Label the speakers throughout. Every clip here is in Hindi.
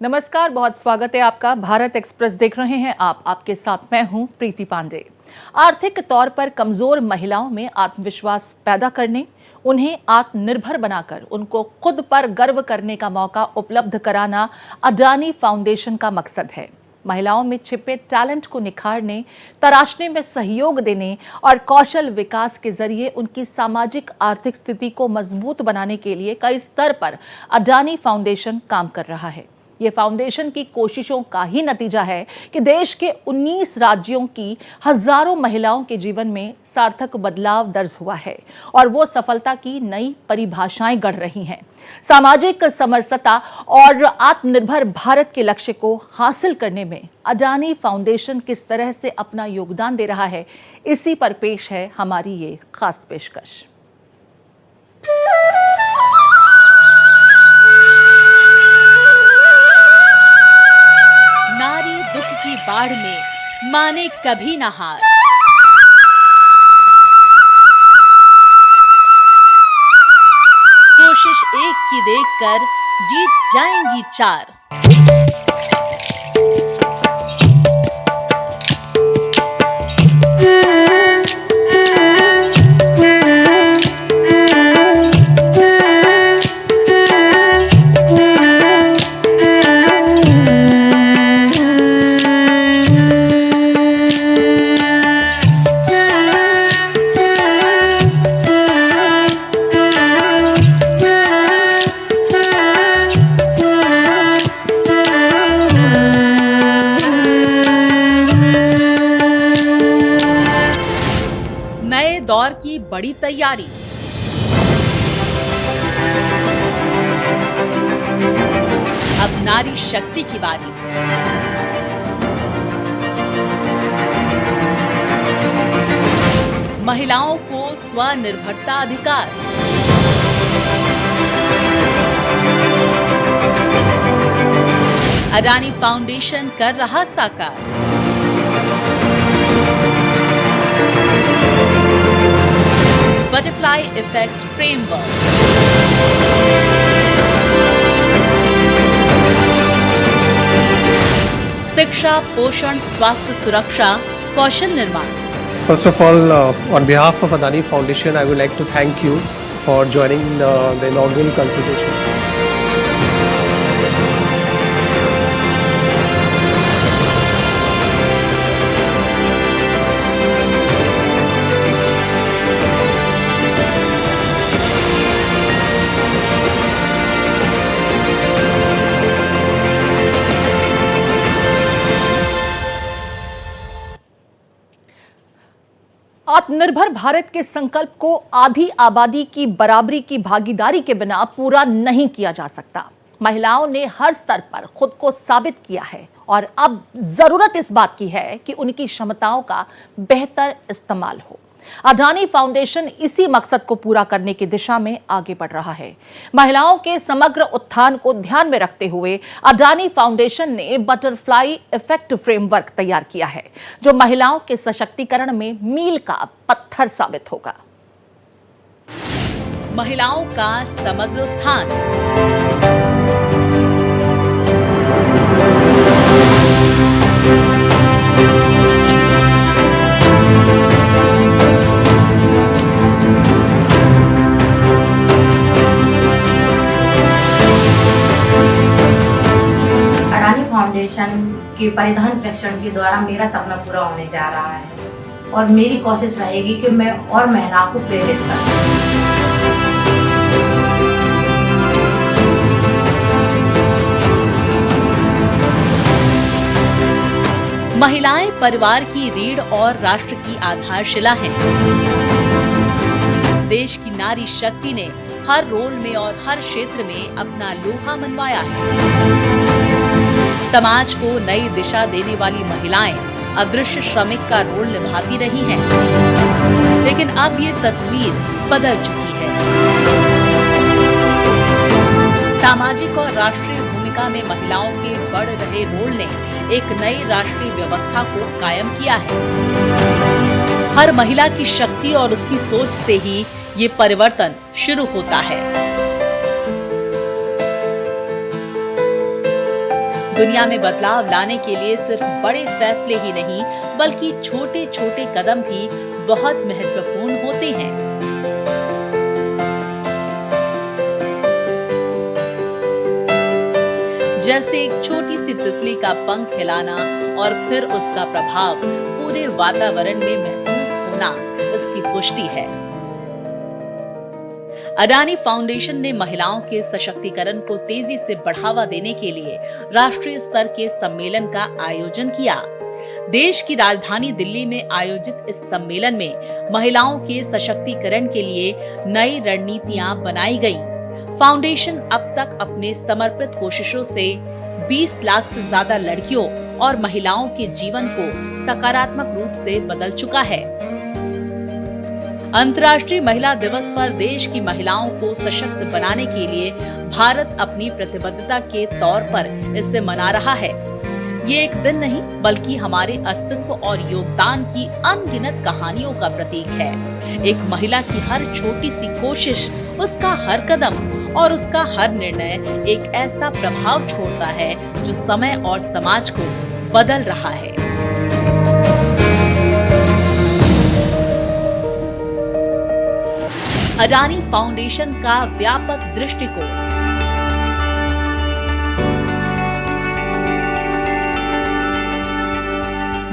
Speaker 1: नमस्कार, बहुत स्वागत है आपका। भारत एक्सप्रेस देख रहे हैं आप। आपके साथ मैं हूं प्रीति पांडे। आर्थिक तौर पर कमजोर महिलाओं में आत्मविश्वास पैदा करने, उन्हें आत्मनिर्भर बनाकर उनको खुद पर गर्व करने का मौका उपलब्ध कराना अडानी फाउंडेशन का मकसद है। महिलाओं में छिपे टैलेंट को निखारने, तराशने में सहयोग देने और कौशल विकास के जरिए उनकी सामाजिक आर्थिक स्थिति को मजबूत बनाने के लिए कई स्तर पर अडानी फाउंडेशन काम कर रहा है। ये फाउंडेशन की कोशिशों का ही नतीजा है कि देश के 19 राज्यों की हजारों महिलाओं के जीवन में सार्थक बदलाव दर्ज हुआ है और वो सफलता की नई परिभाषाएं गढ़ रही हैं। सामाजिक समरसता और आत्मनिर्भर भारत के लक्ष्य को हासिल करने में अडानी फाउंडेशन किस तरह से अपना योगदान दे रहा है, इसी पर पेश है हमारी ये खास पेशकश।
Speaker 2: नारी दुख की बाढ़ में माने कभी न हार। कोशिश एक की देखकर जीत जाएंगी 4। नए दौर की बड़ी तैयारी। अब नारी शक्ति की बारी। महिलाओं को स्वनिर्भरता अधिकार। अडानी फाउंडेशन कर रहा साकार। Butterfly effect framework. शिक्षा, पोषण, स्वास्थ्य सुरक्षा, कौशल निर्माण।
Speaker 3: First of all, on behalf of Adani Foundation, I would like to thank you for joining the inaugural consultation.
Speaker 1: आत्मनिर्भर भारत के संकल्प को आधी आबादी की बराबरी की भागीदारी के बिना पूरा नहीं किया जा सकता। महिलाओं ने हर स्तर पर खुद को साबित किया है और अब जरूरत इस बात की है कि उनकी क्षमताओं का बेहतर इस्तेमाल हो। अडानी फाउंडेशन इसी मकसद को पूरा करने की दिशा में आगे बढ़ रहा है। महिलाओं के समग्र उत्थान को ध्यान में रखते हुए अडानी फाउंडेशन ने बटरफ्लाई इफेक्ट फ्रेमवर्क तैयार किया है, जो महिलाओं के सशक्तिकरण में मील का पत्थर साबित होगा।
Speaker 2: महिलाओं का समग्र उत्थान।
Speaker 4: फाउंडेशन के परिधान प्रेक्षण के द्वारा मेरा सपना पूरा होने जा रहा है और मेरी कोशिश रहेगी कि मैं और महिलाओं को प्रेरित करूं।
Speaker 2: महिलाएं परिवार की रीढ़ और राष्ट्र की आधारशिला हैं। देश की नारी शक्ति ने हर रोल में और हर क्षेत्र में अपना लोहा मनवाया है। समाज को नई दिशा देने वाली महिलाएं अदृश्य श्रमिक का रोल निभाती रही हैं, लेकिन अब ये तस्वीर बदल चुकी है। सामाजिक और राष्ट्रीय भूमिका में महिलाओं के बढ़ रहे रोल ने एक नई राष्ट्रीय व्यवस्था को कायम किया है। हर महिला की शक्ति और उसकी सोच से ही ये परिवर्तन शुरू होता है। दुनिया में बदलाव लाने के लिए सिर्फ बड़े फैसले ही नहीं, बल्कि छोटे छोटे कदम भी बहुत महत्वपूर्ण होते हैं। जैसे एक छोटी सी तितली का पंख हिलाना और फिर उसका प्रभाव पूरे वातावरण में महसूस होना इसकी पुष्टि है। अडानी फाउंडेशन ने महिलाओं के सशक्तिकरण को तेजी से बढ़ावा देने के लिए राष्ट्रीय स्तर के सम्मेलन का आयोजन किया। देश की राजधानी दिल्ली में आयोजित इस सम्मेलन में महिलाओं के सशक्तिकरण के लिए नई रणनीतियां बनाई गई। फाउंडेशन अब तक अपने समर्पित कोशिशों से 20 लाख से ज्यादा लड़कियों और महिलाओं के जीवन को सकारात्मक रूप से बदल चुका है। अंतर्राष्ट्रीय महिला दिवस पर देश की महिलाओं को सशक्त बनाने के लिए भारत अपनी प्रतिबद्धता के तौर पर इसे मना रहा है। ये एक दिन नहीं, बल्कि हमारे अस्तित्व और योगदान की अनगिनत कहानियों का प्रतीक है। एक महिला की हर छोटी सी कोशिश, उसका हर कदम और उसका हर निर्णय एक ऐसा प्रभाव छोड़ता है जो समय और समाज को बदल रहा है। अडानी फाउंडेशन का व्यापक दृष्टिकोण।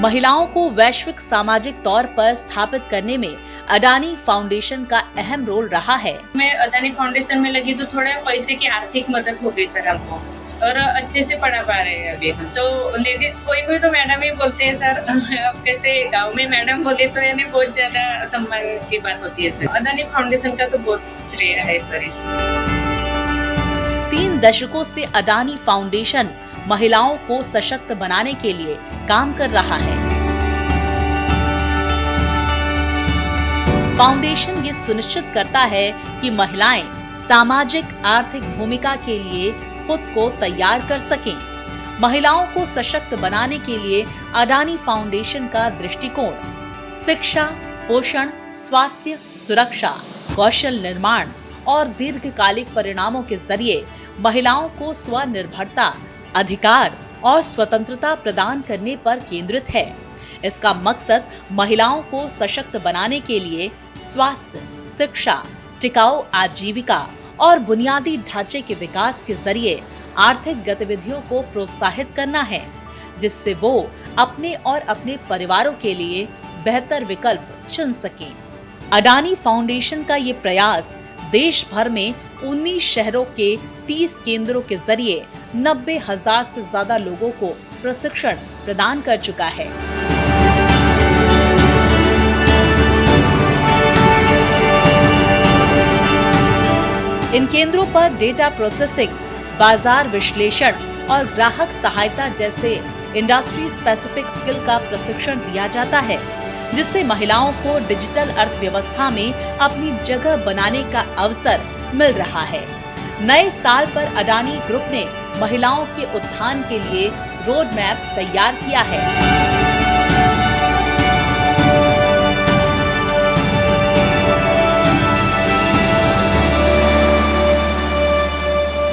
Speaker 2: महिलाओं को वैश्विक सामाजिक तौर पर स्थापित करने में अडानी फाउंडेशन का अहम रोल रहा है।
Speaker 5: मैं अडानी फाउंडेशन में लगी तो थोड़ा पैसे की आर्थिक मदद हो गई सर हमको, और अच्छे से पढ़ा पा रहे हैं अभी हम। तो लेडीज कोई तो मैडम ही बोलते हैं सर, अब कैसे गांव में मैडम बोले तो यानी बहुत ज्यादा सम्मान की बात होती है सर। अडानी फाउंडेशन का तो बहुत श्रेय है सर इसमें।
Speaker 2: 3 दशकों से अडानी फाउंडेशन महिलाओं को सशक्त बनाने के लिए काम कर रहा है। फाउंडेशन ये सुनिश्चित करता है कि महिलाएं सामाजिक आर्थिक भूमिका के लिए खुद को तैयार कर सकें। महिलाओं को सशक्त बनाने के लिए अडानी फाउंडेशन का दृष्टिकोण शिक्षा, पोषण, स्वास्थ्य, सुरक्षा, कौशल निर्माण और दीर्घकालिक परिणामों के जरिए महिलाओं को स्वनिर्भरता, अधिकार और स्वतंत्रता प्रदान करने पर केंद्रित है। इसका मकसद महिलाओं को सशक्त बनाने के लिए स्वास्थ्य, शिक्षा, टिकाऊ आजीविका और बुनियादी ढांचे के विकास के जरिए आर्थिक गतिविधियों को प्रोत्साहित करना है, जिससे वो अपने और अपने परिवारों के लिए बेहतर विकल्प चुन सकें। अडानी फाउंडेशन का ये प्रयास देश भर में 19 शहरों के 30 केंद्रों के जरिए 90,000 से ज्यादा लोगों को प्रशिक्षण प्रदान कर चुका है। इन केंद्रों पर डेटा प्रोसेसिंग, बाजार विश्लेषण और ग्राहक सहायता जैसे इंडस्ट्री स्पेसिफिक स्किल का प्रशिक्षण दिया जाता है, जिससे महिलाओं को डिजिटल अर्थव्यवस्था में अपनी जगह बनाने का अवसर मिल रहा है। नए साल पर अडानी ग्रुप ने महिलाओं के उत्थान के लिए रोड मैप तैयार किया है।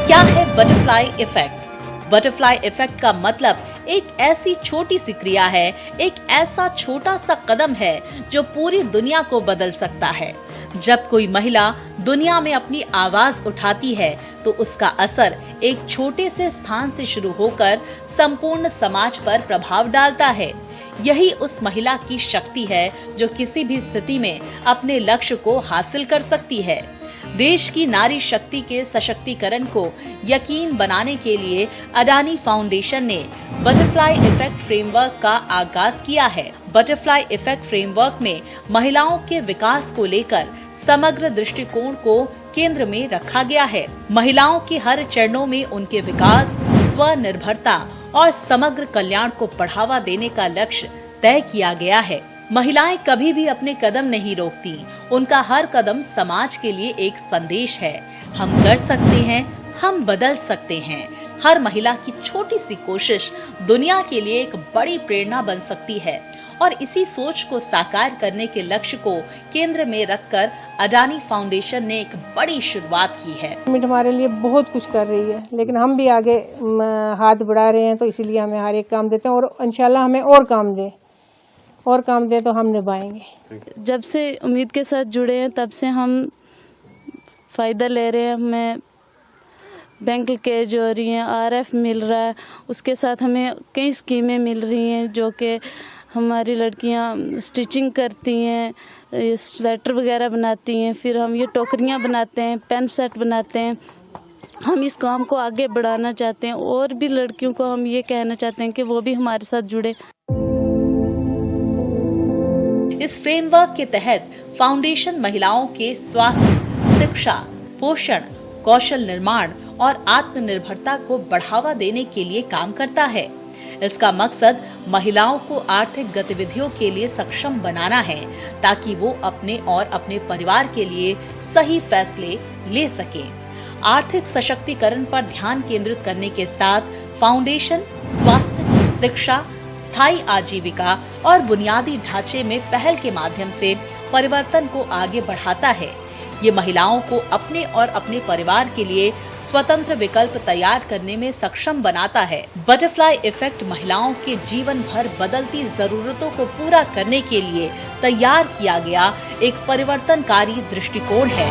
Speaker 2: क्या है बटरफ्लाई इफेक्ट? बटरफ्लाई इफेक्ट का मतलब एक ऐसी छोटी सी क्रिया है, एक ऐसा छोटा सा कदम है जो पूरी दुनिया को बदल सकता है। जब कोई महिला दुनिया में अपनी आवाज उठाती है तो उसका असर एक छोटे से स्थान से शुरू होकर संपूर्ण समाज पर प्रभाव डालता है। यही उस महिला की शक्ति है जो किसी भी स्थिति में अपने लक्ष्य को हासिल कर सकती है। देश की नारी शक्ति के सशक्तिकरण को यकीन बनाने के लिए अडानी फाउंडेशन ने बटरफ्लाई इफेक्ट फ्रेमवर्क का आगाज किया है। बटरफ्लाई इफेक्ट फ्रेमवर्क में महिलाओं के विकास को लेकर समग्र दृष्टिकोण को केंद्र में रखा गया है। महिलाओं के हर चरणों में उनके विकास, स्वनिर्भरता और समग्र कल्याण को बढ़ावा देने का लक्ष्य तय किया गया है। महिलाएं कभी भी अपने कदम नहीं रोकती, उनका हर कदम समाज के लिए एक संदेश है। हम कर सकते हैं, हम बदल सकते हैं। हर महिला की छोटी सी कोशिश दुनिया के लिए एक बड़ी प्रेरणा बन सकती है और इसी सोच को साकार करने के लक्ष्य को केंद्र में रखकर अडानी फाउंडेशन ने एक बड़ी शुरुआत की है।
Speaker 6: गवर्नमेंट हमारे लिए बहुत कुछ कर रही है, लेकिन हम भी आगे हाथ बढ़ा रहे हैं, तो इसीलिए हमें हर एक काम देते हैं और इंशाल्लाह हमें और काम दे तो हम निभाएंगे।
Speaker 7: जब से उम्मीद के साथ जुड़े हैं तब से हम फ़ायदा ले रहे हैं। हमें बैंक के जो रही हैं RF मिल रहा है, उसके साथ हमें कई स्कीमें मिल रही हैं, जो कि हमारी लड़कियां स्टिचिंग करती हैं, स्वेटर वगैरह बनाती हैं, फिर हम ये टोकरियां बनाते हैं, पेन सेट बनाते हैं। हम इस काम को आगे बढ़ाना चाहते हैं और भी लड़कियों को हम ये कहना चाहते हैं कि वो भी हमारे साथ जुड़े।
Speaker 2: इस फ्रेमवर्क के तहत फाउंडेशन महिलाओं के स्वास्थ्य, शिक्षा, पोषण, कौशल निर्माण और आत्मनिर्भरता को बढ़ावा देने के लिए काम करता है। इसका मकसद महिलाओं को आर्थिक गतिविधियों के लिए सक्षम बनाना है, ताकि वो अपने और अपने परिवार के लिए सही फैसले ले सकें। आर्थिक सशक्तिकरण पर ध्यान केंद्रित करने के साथ फाउंडेशन स्वास्थ्य, शिक्षा, स्थायी आजीविका और बुनियादी ढांचे में पहल के माध्यम से परिवर्तन को आगे बढ़ाता है। ये महिलाओं को अपने और अपने परिवार के लिए स्वतंत्र विकल्प तैयार करने में सक्षम बनाता है। बटरफ्लाई इफेक्ट महिलाओं के जीवन भर बदलती जरूरतों को पूरा करने के लिए तैयार किया गया एक परिवर्तनकारी दृष्टिकोण है।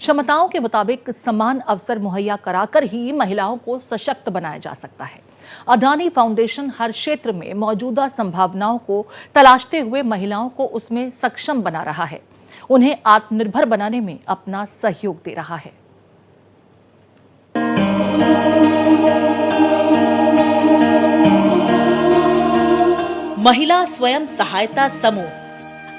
Speaker 1: क्षमताओं के मुताबिक समान अवसर मुहैया कराकर ही महिलाओं को सशक्त बनाया जा सकता है। अडानी फाउंडेशन हर क्षेत्र में मौजूदा संभावनाओं को तलाशते हुए महिलाओं को उसमें सक्षम बना रहा है, उन्हें आत्मनिर्भर बनाने में अपना सहयोग दे रहा है।
Speaker 2: महिला स्वयं सहायता समूह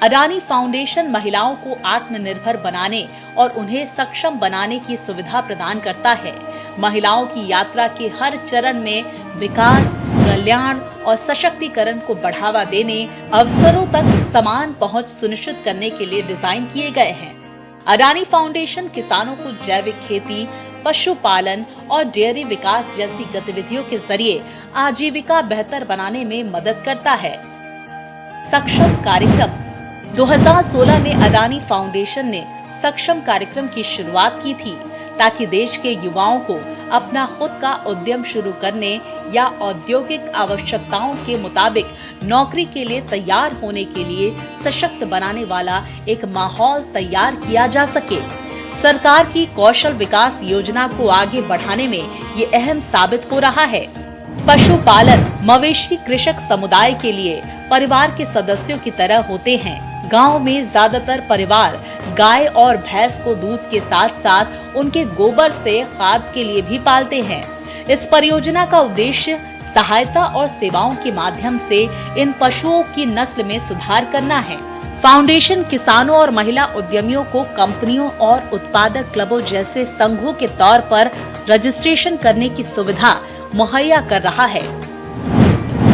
Speaker 2: अडानी फाउंडेशन महिलाओं को आत्मनिर्भर बनाने और उन्हें सक्षम बनाने की सुविधा प्रदान करता है। महिलाओं की यात्रा के हर चरण में विकास, कल्याण और सशक्तिकरण को बढ़ावा देने, अवसरों तक समान पहुंच सुनिश्चित करने के लिए डिजाइन किए गए हैं। अडानी फाउंडेशन किसानों को जैविक खेती, पशुपालन और डेयरी विकास जैसी गतिविधियों के जरिए आजीविका बेहतर बनाने में मदद करता है। सक्षम कार्यक्रम 2016 में अडानी फाउंडेशन ने सक्षम कार्यक्रम की शुरुआत की थी, ताकि देश के युवाओं को अपना खुद का उद्यम शुरू करने या औद्योगिक आवश्यकताओं के मुताबिक नौकरी के लिए तैयार होने के लिए सशक्त बनाने वाला एक माहौल तैयार किया जा सके। सरकार की कौशल विकास योजना को आगे बढ़ाने में ये अहम साबित हो रहा है। पशुपालन मवेशी कृषक समुदाय के लिए परिवार के सदस्यों की तरह होते हैं। गांव में ज्यादातर परिवार गाय और भैंस को दूध के साथ साथ उनके गोबर से खाद के लिए भी पालते हैं। इस परियोजना का उद्देश्य सहायता और सेवाओं के माध्यम से इन पशुओं की नस्ल में सुधार करना है। फाउंडेशन किसानों और महिला उद्यमियों को कंपनियों और उत्पादक क्लबों जैसे संघों के तौर पर रजिस्ट्रेशन करने की सुविधा मुहैया कर रहा है।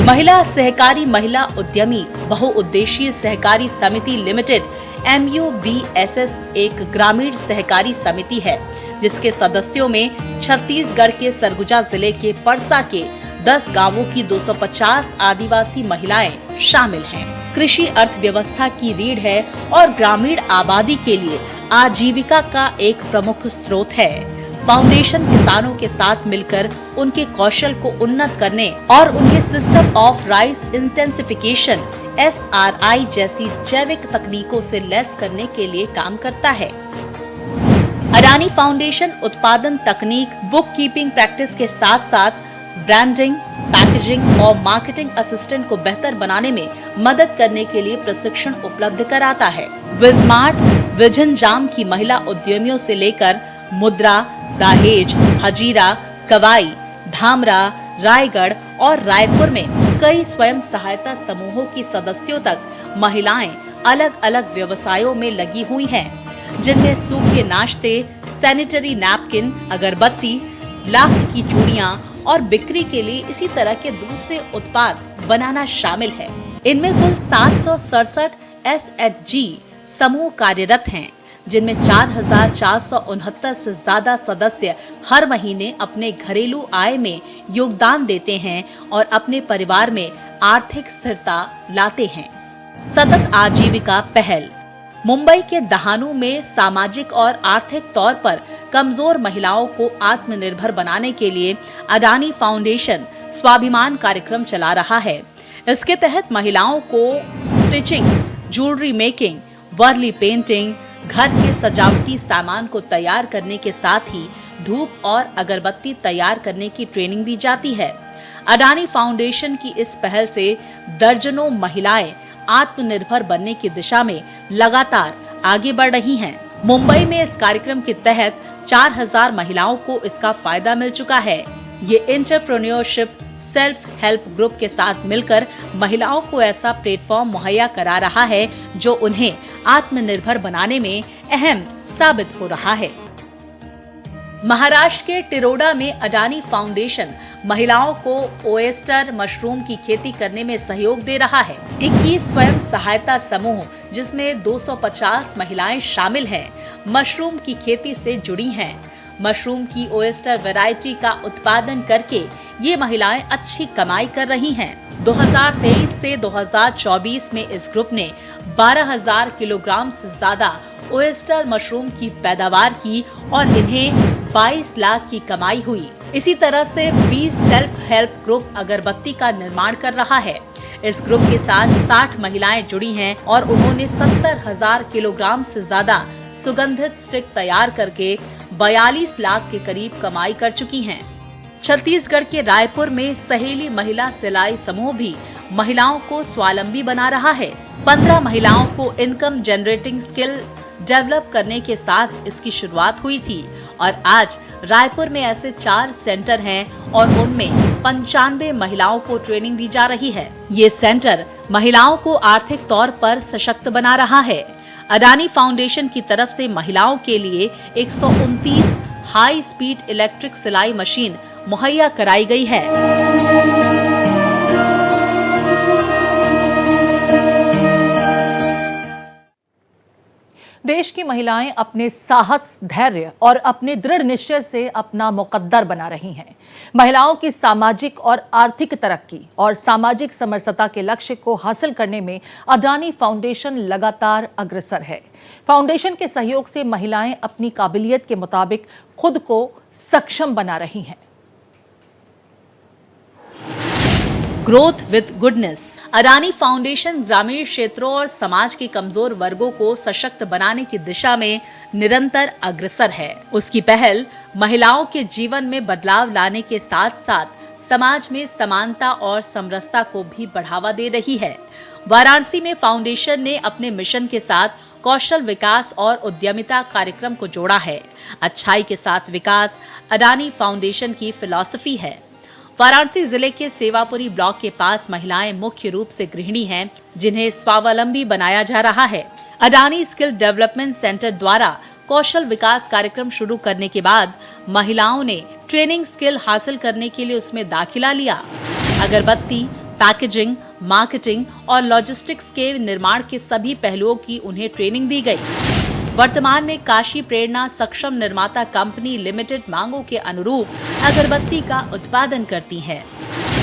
Speaker 2: महिला सहकारी महिला उद्यमी बहुउद्देशीय सहकारी समिति लिमिटेड MUBSS एक ग्रामीण सहकारी समिति है, जिसके सदस्यों में छत्तीसगढ़ के सरगुजा जिले के परसा के 10 गांवों की 250 आदिवासी महिलाएं शामिल हैं। कृषि अर्थव्यवस्था की रीढ़ है और ग्रामीण आबादी के लिए आजीविका का एक प्रमुख स्रोत है। फाउंडेशन किसानों के साथ मिलकर उनके कौशल को उन्नत करने और उन्हें system of rice intensification SRI जैसी जैविक तकनीकों से लैस करने के लिए काम करता है। अडानी फाउंडेशन उत्पादन तकनीक, बुक कीपिंग प्रैक्टिस के साथ साथ ब्रांडिंग, पैकेजिंग और मार्केटिंग असिस्टेंट को बेहतर बनाने में मदद करने के लिए प्रशिक्षण उपलब्ध कराता है। विस्मार्ट, विजन जाम की महिला उद्यमियों से लेकर मुद्रा, दहेज, हजीरा, कवाई, धामरा, रायगढ़ और रायपुर में कई स्वयं सहायता समूहों की सदस्यों तक महिलाएं अलग अलग व्यवसायों में लगी हुई हैं, जिनमें सूखे नाश्ते, सैनिटरी नैपकिन, अगरबत्ती, लाख की चूड़ियां और बिक्री के लिए इसी तरह के दूसरे उत्पाद बनाना शामिल है। इनमें कुल 767 SHG समूह कार्यरत हैं, जिनमें 4,469 से ज्यादा सदस्य हर महीने अपने घरेलू आय में योगदान देते हैं और अपने परिवार में आर्थिक स्थिरता लाते हैं। सतत आजीविका पहल। मुंबई के दहानू में सामाजिक और आर्थिक तौर पर कमजोर महिलाओं को आत्मनिर्भर बनाने के लिए अडानी फाउंडेशन स्वाभिमान कार्यक्रम चला रहा है। इसके तहत महिलाओं को stitching, jewellery making, Warli painting, घर के सजावटी सामान को तैयार करने के साथ ही धूप और अगरबत्ती तैयार करने की ट्रेनिंग दी जाती है। अडानी फाउंडेशन की इस पहल से दर्जनों महिलाएं आत्मनिर्भर बनने की दिशा में लगातार आगे बढ़ रही हैं। मुंबई में इस कार्यक्रम के तहत 4,000 महिलाओं को इसका फायदा मिल चुका है। ये एंटरप्रेन्योरशिप सेल्फ हेल्प ग्रुप के साथ मिलकर महिलाओं को ऐसा प्लेटफॉर्म मुहैया करा रहा है जो उन्हें आत्मनिर्भर बनाने में अहम साबित हो रहा है। महाराष्ट्र के टिरोडा में अडानी फाउंडेशन महिलाओं को ओएस्टर मशरूम की खेती करने में सहयोग दे रहा है। 21 स्वयं सहायता समूह जिसमें 250 महिलाएं शामिल हैं, मशरूम की खेती से जुड़ी हैं। मशरूम की ओएस्टर वैरायटी का उत्पादन करके ये महिलाएं अच्छी कमाई कर रही हैं। 2023 से 2024 में इस ग्रुप ने 12,000 किलोग्राम से ज्यादा ओएस्टर मशरूम की पैदावार की और इन्हें 22 लाख की कमाई हुई। इसी तरह से 20 सेल्फ हेल्प ग्रुप अगरबत्ती का निर्माण कर रहा है। इस ग्रुप के साथ 60 महिलाएं जुड़ी हैं और उन्होंने 70,000 किलोग्राम से ज्यादा सुगंधित स्टिक तैयार करके 42 लाख के करीब कमाई कर चुकी हैं। छत्तीसगढ़ के रायपुर में सहेली महिला सिलाई समूह भी महिलाओं को स्वावलंबी बना रहा है। 15 महिलाओं को इनकम जनरेटिंग स्किल डेवलप करने के साथ इसकी शुरुआत हुई थी और आज रायपुर में ऐसे 4 सेंटर हैं और उनमें 95 महिलाओं को ट्रेनिंग दी जा रही है। ये सेंटर महिलाओं को आर्थिक तौर पर सशक्त बना रहा है। अडानी फाउंडेशन की तरफ से महिलाओं के लिए 129 हाई स्पीड इलेक्ट्रिक सिलाई मशीन मुहैया कराई गई है।
Speaker 1: देश की महिलाएं अपने साहस, धैर्य और अपने दृढ़ निश्चय से अपना मुकद्दर बना रही हैं। महिलाओं की सामाजिक और आर्थिक तरक्की और सामाजिक समरसता के लक्ष्य को हासिल करने में अडानी फाउंडेशन लगातार अग्रसर है। फाउंडेशन के सहयोग से महिलाएं अपनी काबिलियत के मुताबिक खुद को सक्षम बना रही हैं।
Speaker 2: Growth with goodness. Adani foundation ग्रामीण क्षेत्रों और समाज के कमजोर वर्गों को सशक्त बनाने की दिशा में निरंतर अग्रसर है। उसकी पहल महिलाओं के जीवन में बदलाव लाने के साथ साथ समाज में समानता और समरसता को भी बढ़ावा दे रही है। वाराणसी में फाउंडेशन ने अपने मिशन के साथ कौशल विकास और उद्यमिता कार्यक्रम को जोड़ा है। अच्छाई के साथ विकास अडानी फाउंडेशन की फिलॉसफी है। वाराणसी जिले के सेवापुरी ब्लॉक के पास महिलाएं मुख्य रूप से गृहिणी हैं, जिन्हें स्वावलंबी बनाया जा रहा है। अडानी स्किल डेवलपमेंट सेंटर द्वारा कौशल विकास कार्यक्रम शुरू करने के बाद महिलाओं ने ट्रेनिंग स्किल हासिल करने के लिए उसमें दाखिला लिया। अगरबत्ती, पैकेजिंग, मार्केटिंग और लॉजिस्टिक्स के निर्माण के सभी पहलुओं की उन्हें ट्रेनिंग दी गई। वर्तमान में काशी प्रेरणा सक्षम निर्माता कंपनी लिमिटेड मांगों के अनुरूप अगरबत्ती का उत्पादन करती है।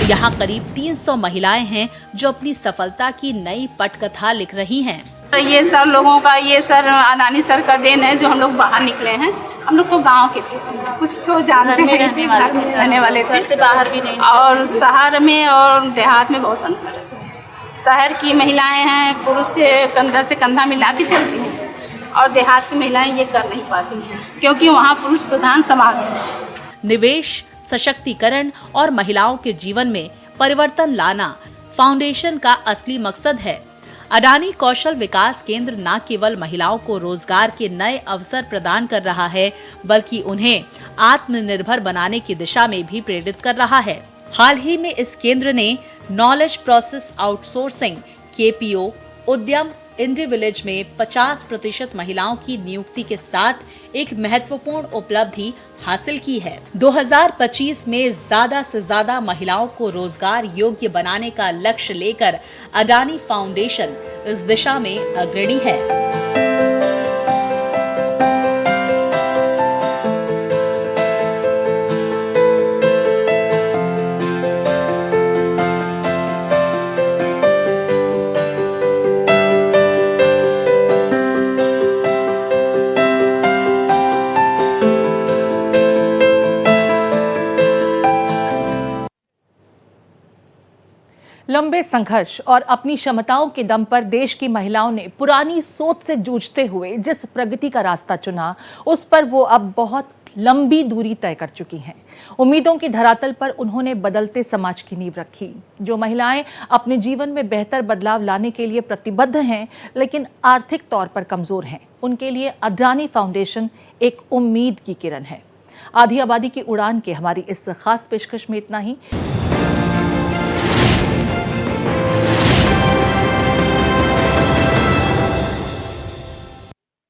Speaker 2: यहाँ करीब 300 महिलाएं हैं जो अपनी सफलता की नई पटकथा लिख रही हैं।
Speaker 8: ये सर लोगों का, ये सर अडानी सर का देन है जो हम लोग बाहर निकले हैं। हम लोग तो गांव के थे, कुछ तो जानते रहने वाले थे, से बाहर भी नहीं। और शहर में और देहात में बहुत अंतर है। शहर की महिलाएं हैं पुरुष से कंधा मिला के चलती हैं और देहात की महिलाएं ये कर नहीं पाती हैं क्योंकि वहाँ पुरुष प्रधान समाज है।
Speaker 2: निवेश, सशक्तिकरण और महिलाओं के जीवन में परिवर्तन लाना फाउंडेशन का असली मकसद है। अडानी कौशल विकास केंद्र न केवल महिलाओं को रोजगार के नए अवसर प्रदान कर रहा है, बल्कि उन्हें आत्मनिर्भर बनाने की दिशा में भी प्रेरित कर रहा है। हाल ही में इस केंद्र ने नॉलेज प्रोसेस आउटसोर्सिंग KPO उद्यम इंडी विलेज में 50% महिलाओं की नियुक्ति के साथ एक महत्वपूर्ण उपलब्धि हासिल की है। 2025 में ज्यादा से ज्यादा महिलाओं को रोजगार योग्य बनाने का लक्ष्य लेकर अडानी फाउंडेशन इस दिशा में अग्रणी है।
Speaker 1: लंबे संघर्ष और अपनी क्षमताओं के दम पर देश की महिलाओं ने पुरानी सोच से जूझते हुए जिस प्रगति का रास्ता चुना, उस पर वो अब बहुत लंबी दूरी तय कर चुकी हैं। उम्मीदों की धरातल पर उन्होंने बदलते समाज की नींव रखी। जो महिलाएं अपने जीवन में बेहतर बदलाव लाने के लिए प्रतिबद्ध हैं, लेकिन आर्थिक तौर पर कमजोर हैं, उनके लिए अडानी फाउंडेशन एक उम्मीद की किरण है। आधी आबादी की उड़ान के हमारी इस खास पेशकश में इतना ही।